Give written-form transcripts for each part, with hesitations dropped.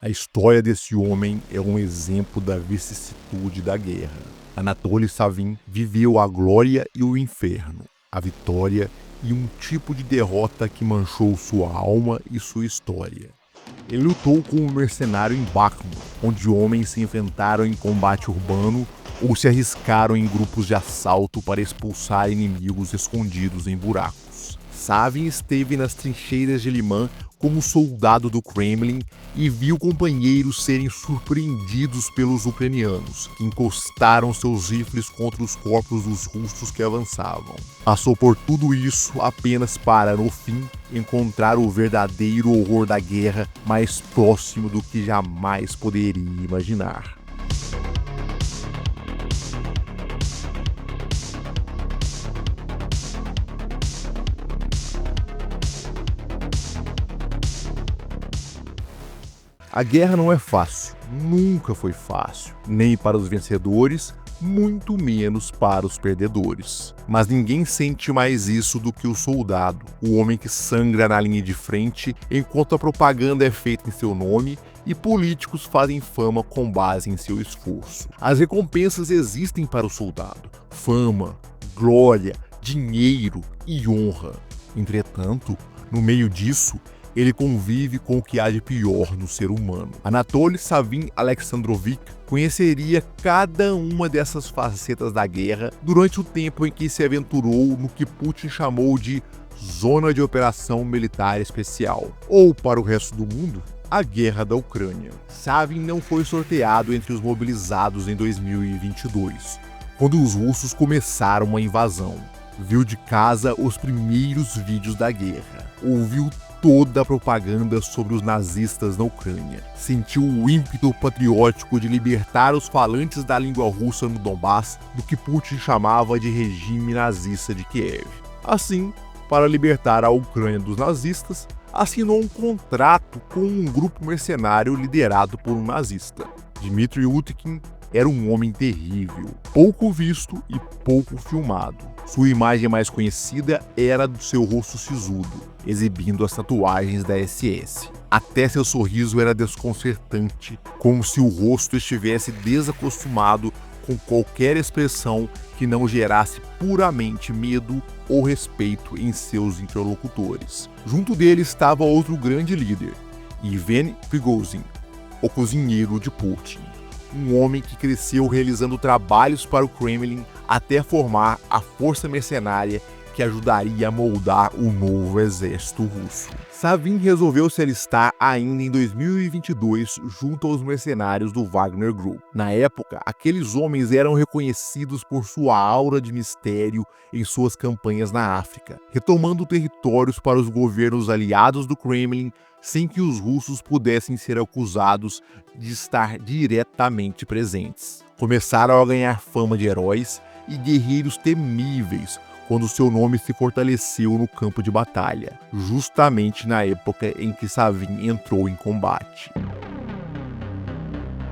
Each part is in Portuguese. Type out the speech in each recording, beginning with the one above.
A história desse homem é um exemplo da vicissitude da guerra. Anatoly Savin viveu a glória e o inferno, a vitória e um tipo de derrota que manchou sua alma e sua história. Ele lutou como mercenário em Bakhmut, onde homens se enfrentaram em combate urbano ou se arriscaram em grupos de assalto para expulsar inimigos escondidos em buracos. Savin esteve nas trincheiras de Liman como soldado do Kremlin e viu companheiros serem surpreendidos pelos ucranianos, que encostaram seus rifles contra os corpos dos russos que avançavam. Passou por tudo isso apenas para, no fim, encontrar o verdadeiro horror da guerra mais próximo do que jamais poderia imaginar. A guerra não é fácil, nunca foi fácil, nem para os vencedores, muito menos para os perdedores. Mas ninguém sente mais isso do que o soldado, o homem que sangra na linha de frente enquanto a propaganda é feita em seu nome e políticos fazem fama com base em seu esforço. As recompensas existem para o soldado: fama, glória, dinheiro e honra. Entretanto, no meio disso, ele convive com o que há de pior no ser humano. Anatoly Savin Alexandrovich conheceria cada uma dessas facetas da guerra durante o tempo em que se aventurou no que Putin chamou de Zona de Operação Militar Especial, ou, para o resto do mundo, a Guerra da Ucrânia. Savin não foi sorteado entre os mobilizados em 2022, quando os russos começaram a invasão. Viu de casa os primeiros vídeos da guerra, ouviu toda a propaganda sobre os nazistas na Ucrânia, sentiu o ímpeto patriótico de libertar os falantes da língua russa no Donbass do que Putin chamava de regime nazista de Kiev. Assim, para libertar a Ucrânia dos nazistas, assinou um contrato com um grupo mercenário liderado por um nazista. Dmitry Utkin era um homem terrível, pouco visto e pouco filmado. Sua imagem mais conhecida era do seu rosto sisudo, exibindo as tatuagens da SS. Até seu sorriso era desconcertante, como se o rosto estivesse desacostumado com qualquer expressão que não gerasse puramente medo ou respeito em seus interlocutores. Junto dele estava outro grande líder, Yevgeny Prigozhin, o cozinheiro de Putin. Um homem que cresceu realizando trabalhos para o Kremlin até formar a força mercenária que ajudaria a moldar o novo exército russo. Savin resolveu se alistar ainda em 2022 junto aos mercenários do Wagner Group. Na época, aqueles homens eram reconhecidos por sua aura de mistério em suas campanhas na África, retomando territórios para os governos aliados do Kremlin sem que os russos pudessem ser acusados de estar diretamente presentes. Começaram a ganhar fama de heróis e guerreiros temíveis quando seu nome se fortaleceu no campo de batalha, justamente na época em que Savin entrou em combate.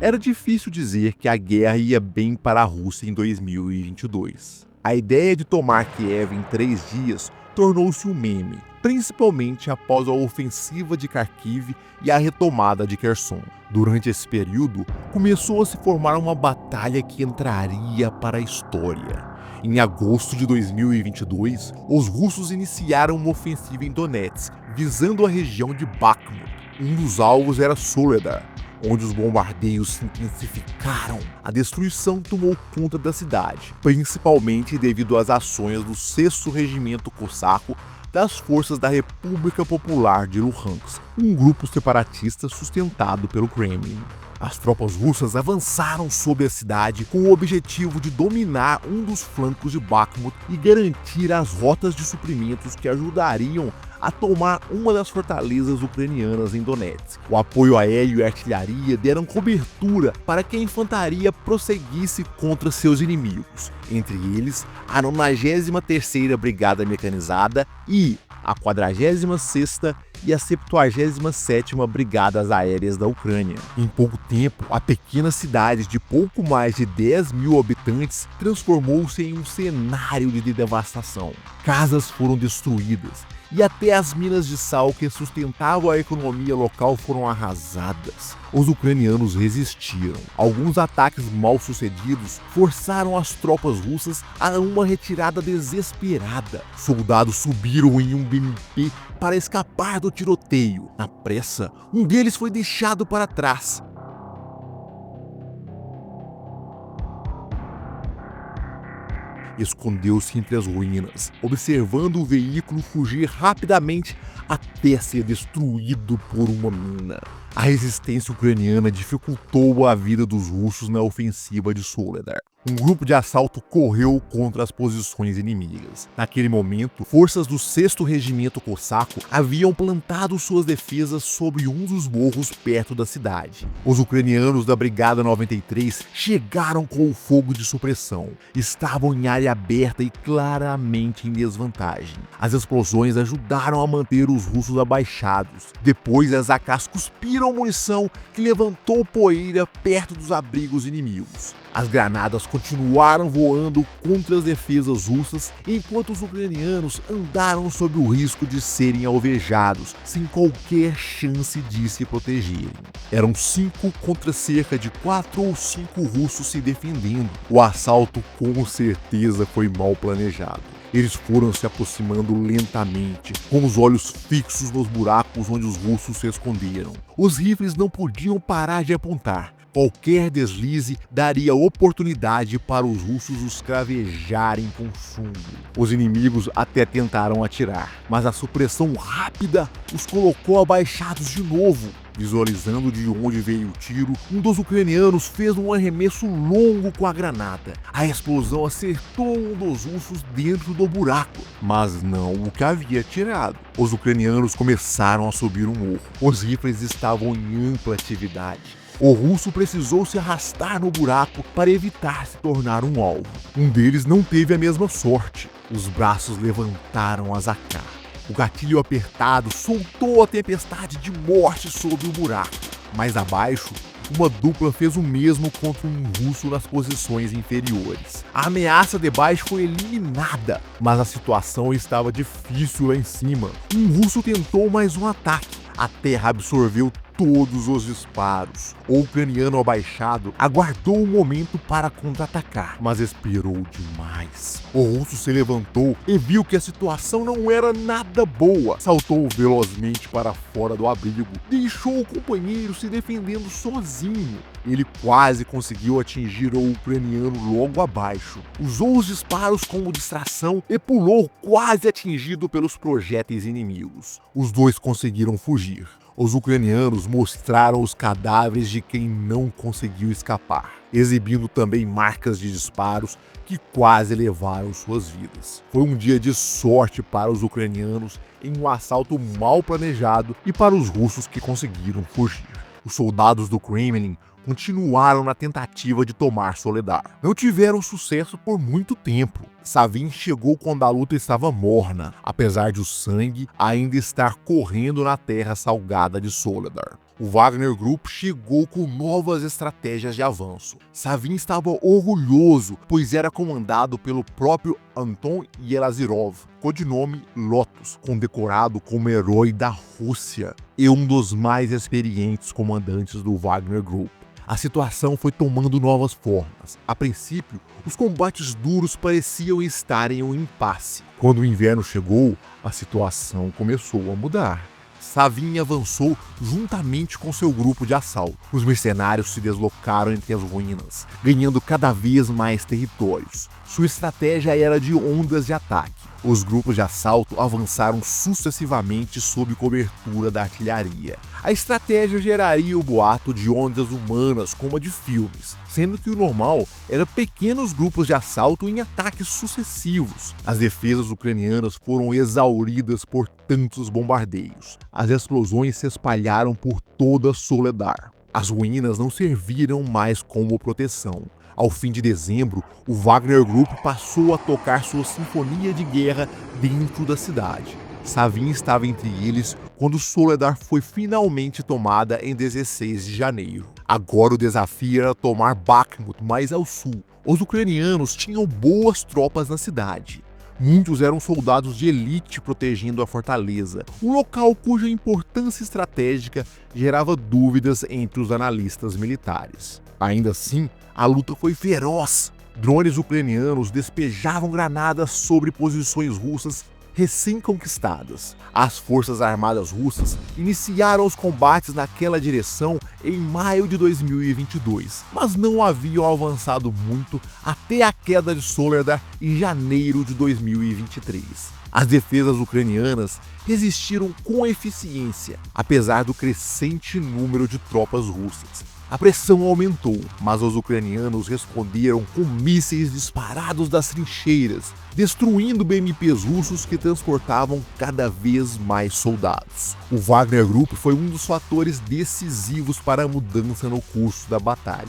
Era difícil dizer que a guerra ia bem para a Rússia em 2022. A ideia de tomar Kiev em 3 dias tornou-se um meme, principalmente após a ofensiva de Kharkiv e a retomada de Kherson. Durante esse período, começou a se formar uma batalha que entraria para a história. Em agosto de 2022, os russos iniciaram uma ofensiva em Donetsk, visando a região de Bakhmut. Um dos alvos era Soledar, onde os bombardeios se intensificaram. A destruição tomou conta da cidade, principalmente devido às ações do 6º Regimento Cosaco das Forças da República Popular de Luhansk, um grupo separatista sustentado pelo Kremlin. As tropas russas avançaram sobre a cidade com o objetivo de dominar um dos flancos de Bakhmut e garantir as rotas de suprimentos que ajudariam a tomar uma das fortalezas ucranianas em Donetsk. O apoio aéreo e artilharia deram cobertura para que a infantaria prosseguisse contra seus inimigos, entre eles a 93ª Brigada Mecanizada e a 46ª e a 77ª Brigadas Aéreas da Ucrânia. Em pouco tempo, a pequena cidade de pouco mais de 10 mil habitantes transformou-se em um cenário de devastação. Casas foram destruídas e até as minas de sal que sustentavam a economia local foram arrasadas. Os ucranianos resistiram. Alguns ataques mal sucedidos forçaram as tropas russas a uma retirada desesperada. Soldados subiram em um BMP para escapar do tiroteio. Na pressa, um deles foi deixado para trás. Escondeu-se entre as ruínas, observando o veículo fugir rapidamente até ser destruído por uma mina. A resistência ucraniana dificultou a vida dos russos na ofensiva de Soledar. Um grupo de assalto correu contra as posições inimigas. Naquele momento, forças do 6º Regimento Cosaco haviam plantado suas defesas sobre um dos morros perto da cidade. Os ucranianos da Brigada 93 chegaram com o fogo de supressão. Estavam em área aberta e claramente em desvantagem. As explosões ajudaram a manter os russos abaixados. Depois, as AKs cuspiram munição que levantou poeira perto dos abrigos inimigos. As granadas continuaram voando contra as defesas russas, enquanto os ucranianos andaram sob o risco de serem alvejados, sem qualquer chance de se protegerem. Eram 5 contra cerca de 4 ou 5 russos se defendendo. O assalto com certeza foi mal planejado. Eles foram se aproximando lentamente, com os olhos fixos nos buracos onde os russos se esconderam. Os rifles não podiam parar de apontar. Qualquer deslize daria oportunidade para os russos os cravejarem com chumbo. Os inimigos até tentaram atirar, mas a supressão rápida os colocou abaixados de novo. Visualizando de onde veio o tiro, um dos ucranianos fez um arremesso longo com a granada. A explosão acertou um dos russos dentro do buraco, mas não o que havia atirado. Os ucranianos começaram a subir o morro. Os rifles estavam em ampla atividade. O russo precisou se arrastar no buraco para evitar se tornar um alvo. Um deles não teve a mesma sorte. Os braços levantaram as AK. O gatilho apertado soltou a tempestade de morte sobre o buraco. Mais abaixo, uma dupla fez o mesmo contra um russo nas posições inferiores. A ameaça de baixo foi eliminada, mas a situação estava difícil lá em cima. Um russo tentou mais um ataque. A terra absorveu todos os disparos. O ucraniano abaixado aguardou o momento para contra-atacar, mas esperou demais. O russo se levantou e viu que a situação não era nada boa. Saltou velozmente para fora do abrigo, deixou o companheiro se defendendo sozinho. Ele quase conseguiu atingir o ucraniano logo abaixo. Usou os disparos como distração e pulou, quase atingido pelos projéteis inimigos. Os dois conseguiram fugir. Os ucranianos mostraram os cadáveres de quem não conseguiu escapar, exibindo também marcas de disparos que quase levaram suas vidas. Foi um dia de sorte para os ucranianos em um assalto mal planejado e para os russos que conseguiram fugir. Os soldados do Kremlin continuaram na tentativa de tomar Soledar. Não tiveram sucesso por muito tempo. Savin chegou quando a luta estava morna, apesar de o sangue ainda estar correndo na terra salgada de Soledar. O Wagner Group chegou com novas estratégias de avanço. Savin estava orgulhoso, pois era comandado pelo próprio Anton Yelazirov, codinome Lotus, condecorado como herói da Rússia e um dos mais experientes comandantes do Wagner Group. A situação foi tomando novas formas. A princípio, os combates duros pareciam estar em um impasse. Quando o inverno chegou, a situação começou a mudar. Savin avançou juntamente com seu grupo de assalto. Os mercenários se deslocaram entre as ruínas, ganhando cada vez mais territórios. Sua estratégia era de ondas de ataque. Os grupos de assalto avançaram sucessivamente sob cobertura da artilharia. A estratégia geraria o boato de ondas humanas como a de filmes, sendo que o normal era pequenos grupos de assalto em ataques sucessivos. As defesas ucranianas foram exauridas por tantos bombardeios. As explosões se espalharam por toda Soledar. As ruínas não serviram mais como proteção. Ao fim de dezembro, o Wagner Group passou a tocar sua sinfonia de guerra dentro da cidade. Savin estava entre eles quando Soledar foi finalmente tomada em 16 de janeiro. Agora o desafio era tomar Bakhmut mais ao sul. Os ucranianos tinham boas tropas na cidade, Muitos eram soldados de elite protegendo a fortaleza, um local cuja importância estratégica gerava dúvidas entre os analistas militares. Ainda assim, a luta foi feroz. Drones ucranianos despejavam granadas sobre posições russas recém-conquistadas. As forças armadas russas iniciaram os combates naquela direção em maio de 2022, mas não haviam avançado muito até a queda de Soledar em janeiro de 2023. As defesas ucranianas resistiram com eficiência, apesar do crescente número de tropas russas. A pressão aumentou, mas os ucranianos responderam com mísseis disparados das trincheiras, destruindo BMPs russos que transportavam cada vez mais soldados. O Wagner Group foi um dos fatores decisivos para a mudança no curso da batalha.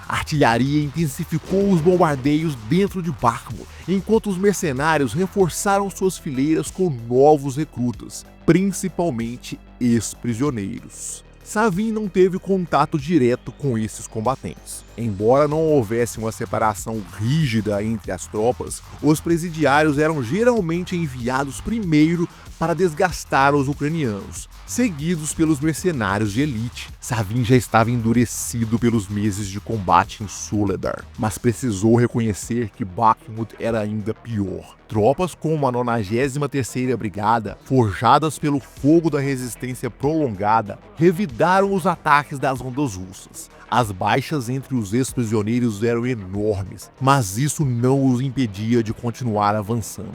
A artilharia intensificou os bombardeios dentro de Bakhmut, enquanto os mercenários reforçaram suas fileiras com novos recrutas, principalmente ex-prisioneiros. Savin não teve contato direto com esses combatentes. Embora não houvesse uma separação rígida entre as tropas, os presidiários eram geralmente enviados primeiro para desgastar os ucranianos, seguidos pelos mercenários de elite. Savin já estava endurecido pelos meses de combate em Soledar, mas precisou reconhecer que Bakhmut era ainda pior. Tropas como a 93ª Brigada, forjadas pelo fogo da resistência prolongada, revidaram os ataques das ondas russas. As baixas entre os ex-prisioneiros eram enormes, mas isso não os impedia de continuar avançando.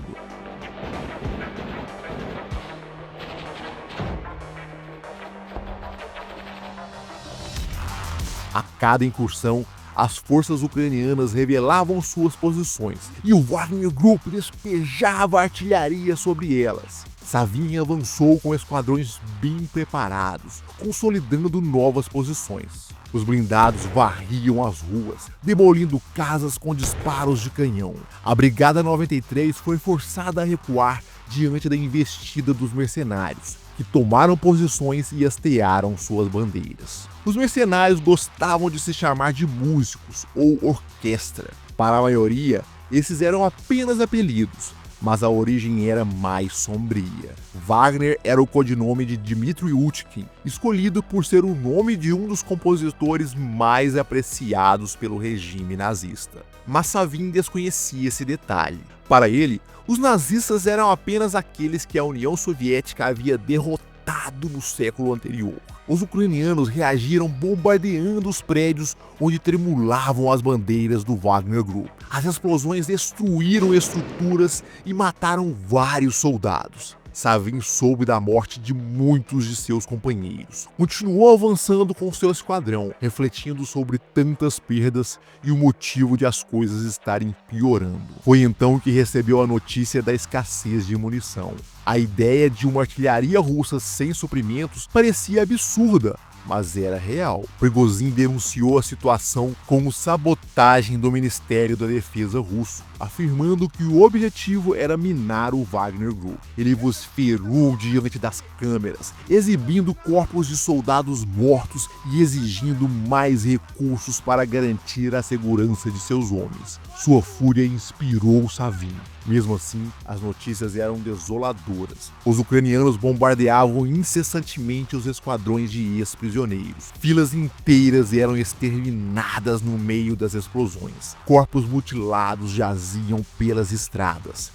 A cada incursão, as forças ucranianas revelavam suas posições e o Wagner Group despejava artilharia sobre elas. Savin avançou com esquadrões bem preparados, consolidando novas posições. Os blindados varriam as ruas, demolindo casas com disparos de canhão. A Brigada 93 foi forçada a recuar diante da investida dos mercenários, que tomaram posições e hastearam suas bandeiras. Os mercenários gostavam de se chamar de músicos ou orquestra. Para a maioria, esses eram apenas apelidos, mas a origem era mais sombria. Wagner era o codinome de Dmitry Utkin, escolhido por ser o nome de um dos compositores mais apreciados pelo regime nazista. Mas Savin desconhecia esse detalhe. Para ele, os nazistas eram apenas aqueles que a União Soviética havia derrotado no século anterior. Os ucranianos reagiram bombardeando os prédios onde tremulavam as bandeiras do Wagner Group. As explosões destruíram estruturas e mataram vários soldados. Savin soube da morte de muitos de seus companheiros. Continuou avançando com seu esquadrão, refletindo sobre tantas perdas e o motivo de as coisas estarem piorando. Foi então que recebeu a notícia da escassez de munição. A ideia de uma artilharia russa sem suprimentos parecia absurda, mas era real. Prigozhin denunciou a situação como sabotagem do Ministério da Defesa russo, afirmando que o objetivo era minar o Wagner Group. Ele vociferou diante das câmeras, exibindo corpos de soldados mortos e exigindo mais recursos para garantir a segurança de seus homens. Sua fúria inspirou Savin. Mesmo assim, as notícias eram desoladoras. Os ucranianos bombardeavam incessantemente os esquadrões de ex-prisioneiros. Filas inteiras eram exterminadas no meio das explosões. Corpos mutilados jaziam pelas estradas.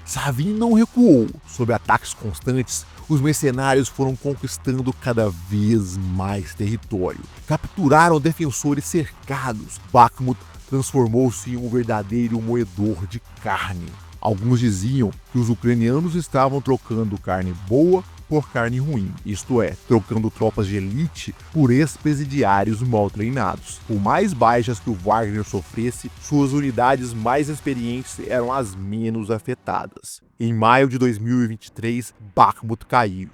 Savin não recuou. Sob ataques constantes, os mercenários foram conquistando cada vez mais território. Capturaram defensores cercados. Bakhmut transformou-se em um verdadeiro moedor de carne. Alguns diziam que os ucranianos estavam trocando carne boa por carne ruim, isto é, trocando tropas de elite por ex-presidiários mal treinados. Por mais baixas que o Wagner sofresse, suas unidades mais experientes eram as menos afetadas. Em maio de 2023, Bakhmut caiu.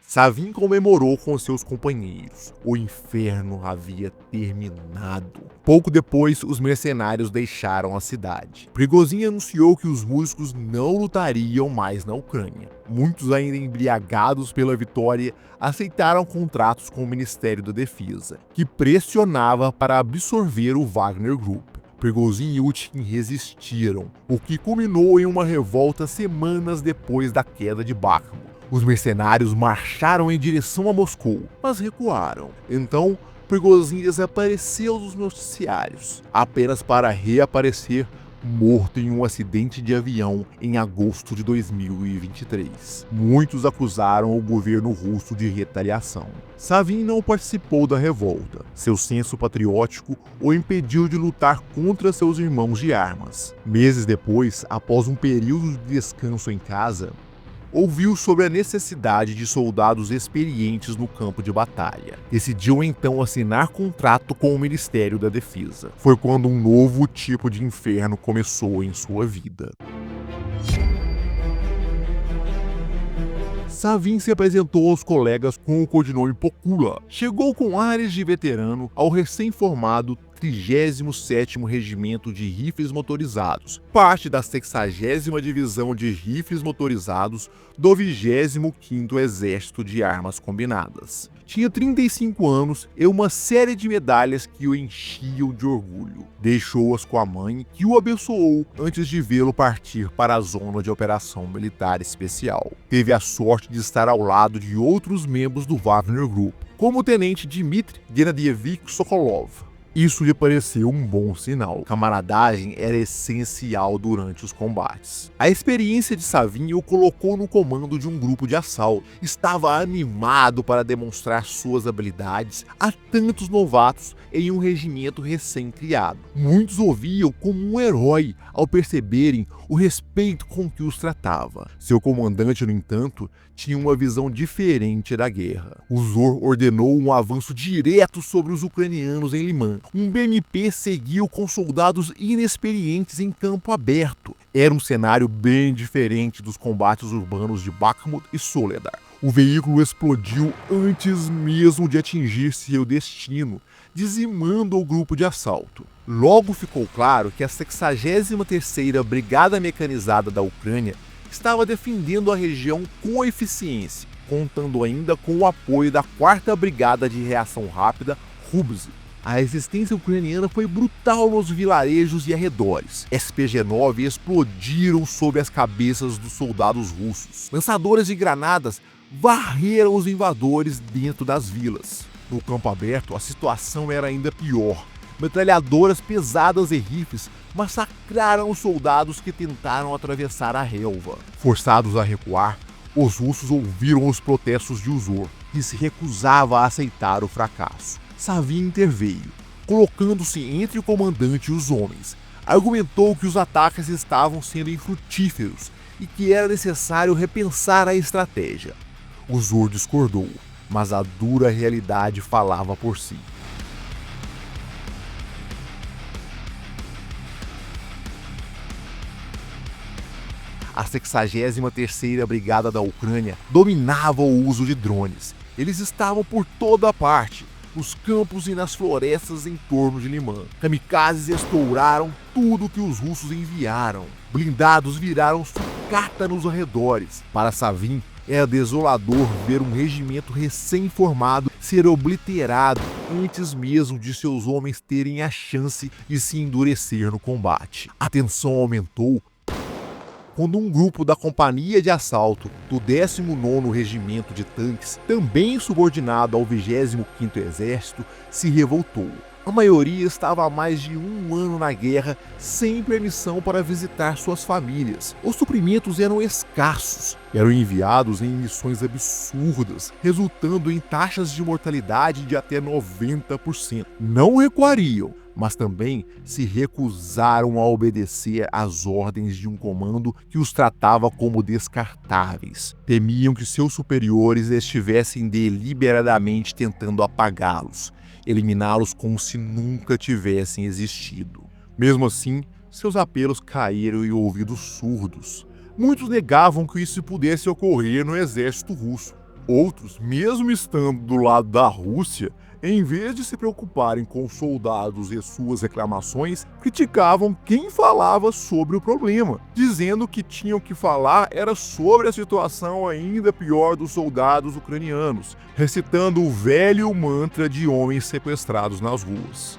Savin comemorou com seus companheiros. O inferno havia terminado. Pouco depois, os mercenários deixaram a cidade. Prigozhin anunciou que os músicos não lutariam mais na Ucrânia. Muitos, ainda embriagados pela vitória, aceitaram contratos com o Ministério da Defesa, que pressionava para absorver o Wagner Group. Prigozhin e Utkin resistiram, o que culminou em uma revolta semanas depois da queda de Bakhmut. Os mercenários marcharam em direção a Moscou, mas recuaram. Então, Prigozhin desapareceu dos noticiários, apenas para reaparecer morto em um acidente de avião em agosto de 2023. Muitos acusaram o governo russo de retaliação. Savin não participou da revolta. Seu senso patriótico o impediu de lutar contra seus irmãos de armas. Meses depois, após um período de descanso em casa, ouviu sobre a necessidade de soldados experientes no campo de batalha. Decidiu então assinar contrato com o Ministério da Defesa. Foi quando um novo tipo de inferno começou em sua vida. Savin se apresentou aos colegas com o codinome Pokula. Chegou com ares de veterano ao recém-formado 37º Regimento de Rifles Motorizados, parte da 60ª Divisão de Rifles Motorizados do 25º Exército de Armas Combinadas. Tinha 35 anos e uma série de medalhas que o enchiam de orgulho. Deixou-as com a mãe, que o abençoou antes de vê-lo partir para a zona de operação militar especial. Teve a sorte de estar ao lado de outros membros do Wagner Group, como o tenente Dmitry Gennadievich Sokolov. Isso lhe pareceu um bom sinal. Camaradagem era essencial durante os combates. A experiência de Savin o colocou no comando de um grupo de assalto. Estava animado para demonstrar suas habilidades a tantos novatos em um regimento recém-criado. Muitos o viam como um herói ao perceberem o respeito com que os tratava. Seu comandante, no entanto, tinha uma visão diferente da guerra. O Zor ordenou um avanço direto sobre os ucranianos em Liman. Um BMP seguiu com soldados inexperientes em campo aberto. Era um cenário bem diferente dos combates urbanos de Bakhmut e Soledar. O veículo explodiu antes mesmo de atingir seu destino, dizimando o grupo de assalto. Logo ficou claro que a 63ª Brigada Mecanizada da Ucrânia estava defendendo a região com eficiência, contando ainda com o apoio da 4ª Brigada de Reação Rápida, Rubzi. A resistência ucraniana foi brutal nos vilarejos e arredores. SPG-9 explodiram sobre as cabeças dos soldados russos. Lançadores de granadas varreram os invasores dentro das vilas. No campo aberto, a situação era ainda pior. Metralhadoras pesadas e rifles massacraram os soldados que tentaram atravessar a relva. Forçados a recuar, os russos ouviram os protestos de Uzor, que se recusava a aceitar o fracasso. Savin interveio, colocando-se entre o comandante e os homens. Argumentou que os ataques estavam sendo infrutíferos e que era necessário repensar a estratégia. Uzor discordou, mas a dura realidade falava por si. A 63ª Brigada da Ucrânia dominava o uso de drones. Eles estavam por toda parte, nos campos e nas florestas em torno de Liman. Kamikazes estouraram tudo que os russos enviaram. Blindados viraram sucata nos arredores. Para Savin, era desolador ver um regimento recém-formado ser obliterado antes mesmo de seus homens terem a chance de se endurecer no combate. A tensão aumentou quando um grupo da Companhia de Assalto do 19º Regimento de Tanques, também subordinado ao 25º Exército, se revoltou. A maioria estava há mais de um ano na guerra sem permissão para visitar suas famílias. Os suprimentos eram escassos, eram enviados em missões absurdas, resultando em taxas de mortalidade de até 90%. Não recuariam, mas também se recusaram a obedecer às ordens de um comando que os tratava como descartáveis. Temiam que seus superiores estivessem deliberadamente tentando apagá-los, eliminá-los como se nunca tivessem existido. Mesmo assim, seus apelos caíram em ouvidos surdos. Muitos negavam que isso pudesse ocorrer no exército russo. Outros, mesmo estando do lado da Rússia, em vez de se preocuparem com os soldados e suas reclamações, criticavam quem falava sobre o problema, dizendo que tinham que falar era sobre a situação ainda pior dos soldados ucranianos, recitando o velho mantra de homens sequestrados nas ruas.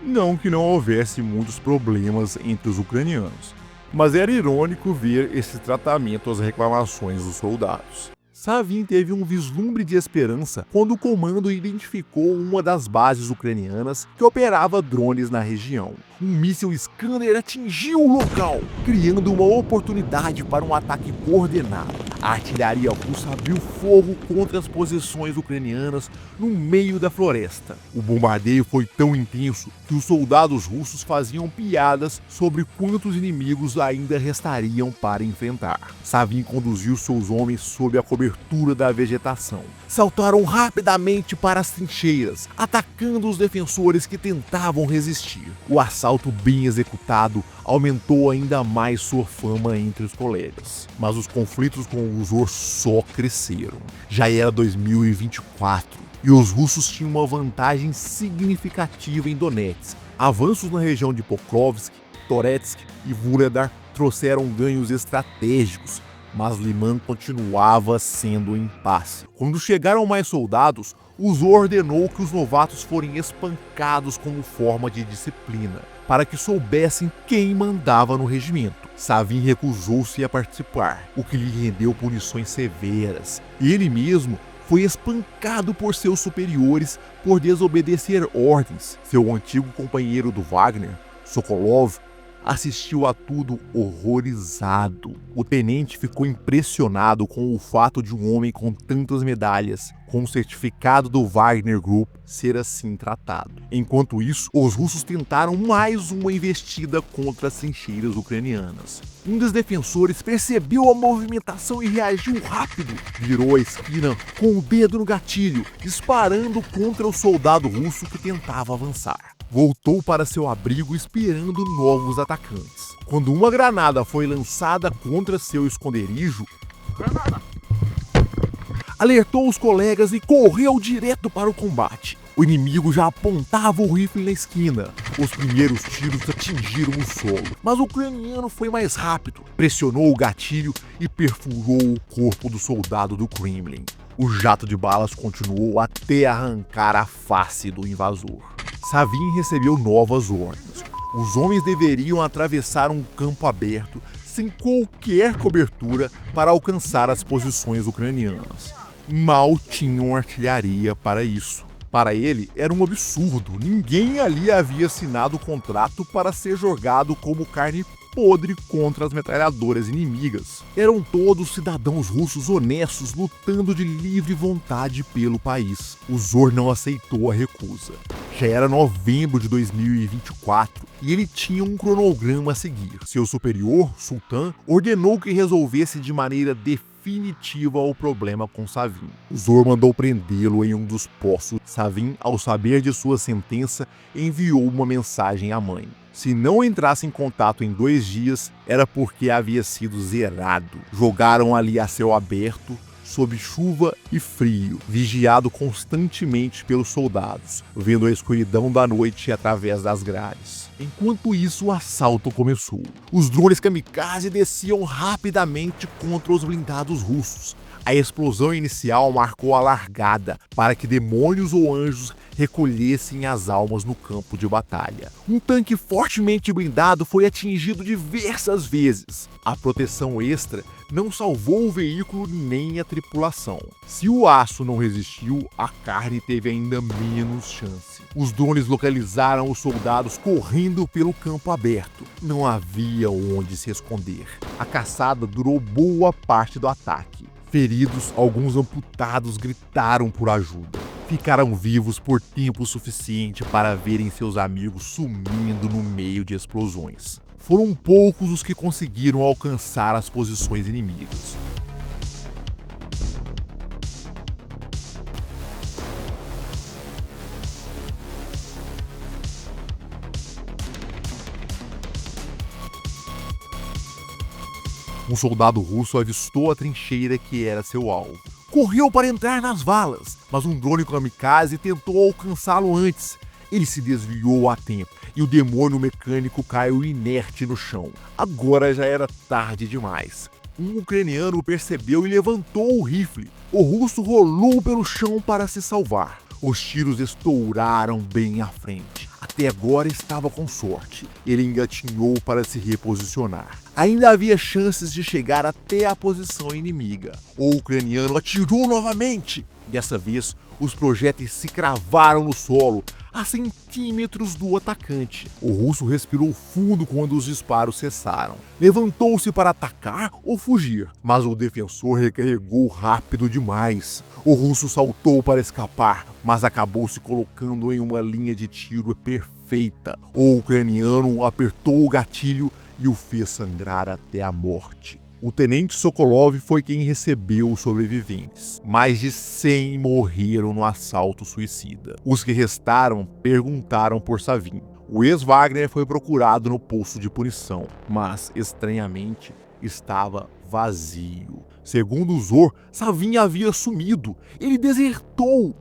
Não que não houvesse muitos problemas entre os ucranianos, mas era irônico ver esse tratamento às reclamações dos soldados. Savin teve um vislumbre de esperança quando o comando identificou uma das bases ucranianas que operava drones na região. Um míssil Iskander atingiu o local, criando uma oportunidade para um ataque coordenado. A artilharia russa abriu fogo contra as posições ucranianas no meio da floresta. O bombardeio foi tão intenso que os soldados russos faziam piadas sobre quantos inimigos ainda restariam para enfrentar. Savin conduziu seus homens sob a cobertura da vegetação. Saltaram rapidamente para as trincheiras, atacando os defensores que tentavam resistir. O assalto bem executado aumentou ainda mais sua fama entre os colegas. Mas os conflitos com o Zor só cresceram. Já era 2024 e os russos tinham uma vantagem significativa em Donetsk. Avanços na região de Pokrovsk, Toretsk e Vuhledar trouxeram ganhos estratégicos, mas Liman continuava sendo um impasse. Quando chegaram mais soldados, o Zor ordenou que os novatos forem espancados como forma de disciplina, para que soubessem quem mandava no regimento. Savin recusou-se a participar, o que lhe rendeu punições severas. Ele mesmo foi espancado por seus superiores por desobedecer ordens. Seu antigo companheiro do Wagner, Sokolov, assistiu a tudo horrorizado. O tenente ficou impressionado com o fato de um homem com tantas medalhas, com o certificado do Wagner Group, ser assim tratado. Enquanto isso, os russos tentaram mais uma investida contra as trincheiras ucranianas. Um dos defensores percebeu a movimentação e reagiu rápido. Virou a esquina com o dedo no gatilho, disparando contra o soldado russo que tentava avançar. Voltou para seu abrigo esperando novos atacantes. Quando uma granada foi lançada contra seu esconderijo, alertou os colegas e correu direto para o combate. O inimigo já apontava o rifle na esquina. Os primeiros tiros atingiram o solo, mas o ucraniano foi mais rápido, pressionou o gatilho e perfurou o corpo do soldado do Kremlin. O jato de balas continuou até arrancar a face do invasor. Savin recebeu novas ordens. Os homens deveriam atravessar um campo aberto sem qualquer cobertura para alcançar as posições ucranianas. Mal tinham artilharia para isso. Para ele, era um absurdo. Ninguém ali havia assinado o contrato para ser jogado como carne podre contra as metralhadoras inimigas. Eram todos cidadãos russos honestos lutando de livre vontade pelo país. O Zor não aceitou a recusa. Já era novembro de 2024 e ele tinha um cronograma a seguir. Seu superior, Sultan, ordenou que resolvesse de maneira definitiva o problema com Savin. O Zor mandou prendê-lo em um dos poços. Savin, ao saber de sua sentença, enviou uma mensagem à mãe. Se não entrasse em contato em 2 dias, era porque havia sido zerado. Jogaram ali a céu aberto, sob chuva e frio, vigiado constantemente pelos soldados, vendo a escuridão da noite através das grades. Enquanto isso, o assalto começou. Os drones kamikaze desciam rapidamente contra os blindados russos. A explosão inicial marcou a largada para que demônios ou anjos recolhessem as almas no campo de batalha. Um tanque fortemente blindado foi atingido diversas vezes. A proteção extra não salvou o veículo nem a tripulação. Se o aço não resistiu, a carne teve ainda menos chance. Os drones localizaram os soldados correndo pelo campo aberto. Não havia onde se esconder. A caçada durou boa parte do ataque. Feridos, alguns amputados gritaram por ajuda. Ficaram vivos por tempo suficiente para verem seus amigos sumindo no meio de explosões. Foram poucos os que conseguiram alcançar as posições inimigas. Um soldado russo avistou a trincheira que era seu alvo. Correu para entrar nas valas, mas um drone kamikaze tentou alcançá-lo antes. Ele se desviou a tempo e o demônio mecânico caiu inerte no chão. Agora já era tarde demais. Um ucraniano percebeu e levantou o rifle. O russo rolou pelo chão para se salvar. Os tiros estouraram bem à frente. A Até agora estava com sorte. Ele engatinhou para se reposicionar. Ainda havia chances de chegar até a posição inimiga. O ucraniano atirou novamente. Dessa vez, os projéteis se cravaram no solo, a centímetros do atacante. O russo respirou fundo quando os disparos cessaram. Levantou-se para atacar ou fugir, mas o defensor recarregou rápido demais. O russo saltou para escapar, mas acabou se colocando em uma linha de tiro perfeita. O ucraniano apertou o gatilho e o fez sangrar até a morte. O tenente Sokolov foi quem recebeu os sobreviventes. Mais de 100 morreram no assalto suicida. Os que restaram perguntaram por Savin. O ex-Wagner foi procurado no posto de punição, mas, estranhamente, estava vazio. Segundo o Zor, Savin havia sumido. Ele desertou.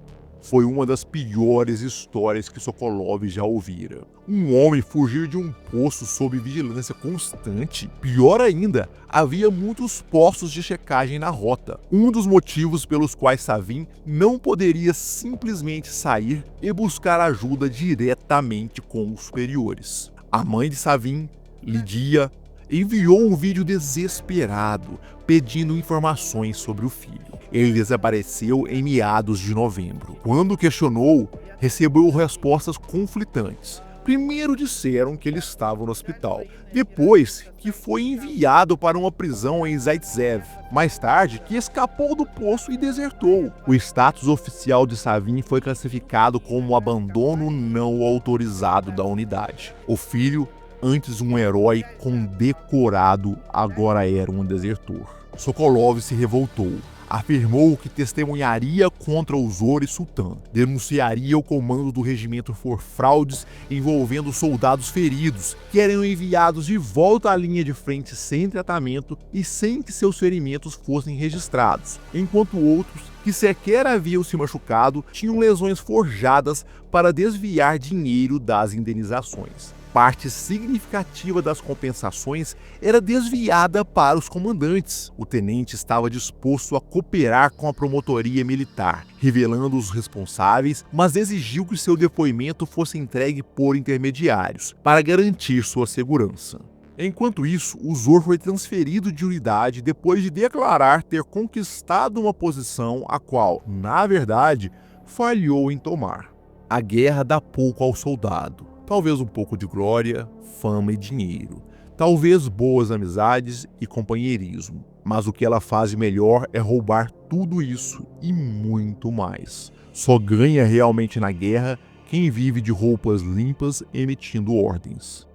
Foi uma das piores histórias que Sokolov já ouvira. Um homem fugir de um poço sob vigilância constante. Pior ainda, havia muitos postos de checagem na rota. Um dos motivos pelos quais Savin não poderia simplesmente sair e buscar ajuda diretamente com os superiores. A mãe de Savin, Lidia, enviou um vídeo desesperado pedindo informações sobre o filho. Ele desapareceu em meados de novembro. Quando questionou, recebeu respostas conflitantes. Primeiro disseram que ele estava no hospital, depois que foi enviado para uma prisão em Zaitsev, mais tarde que escapou do poço e desertou. O status oficial de Savin foi classificado como abandono não autorizado da unidade. O filho, antes um herói condecorado, agora era um desertor. Sokolov se revoltou. Afirmou que testemunharia contra o Zor e Sultan, denunciaria o comando do regimento por fraudes envolvendo soldados feridos, que eram enviados de volta à linha de frente sem tratamento e sem que seus ferimentos fossem registrados, enquanto outros, que sequer haviam se machucado, tinham lesões forjadas para desviar dinheiro das indenizações. Parte significativa das compensações era desviada para os comandantes. O tenente estava disposto a cooperar com a promotoria militar, revelando os responsáveis, mas exigiu que seu depoimento fosse entregue por intermediários, para garantir sua segurança. Enquanto isso, o Zor foi transferido de unidade depois de declarar ter conquistado uma posição a qual, na verdade, falhou em tomar. A guerra dá pouco ao soldado. Talvez um pouco de glória, fama e dinheiro. Talvez boas amizades e companheirismo. Mas o que ela faz de melhor é roubar tudo isso e muito mais. Só ganha realmente na guerra quem vive de roupas limpas emitindo ordens.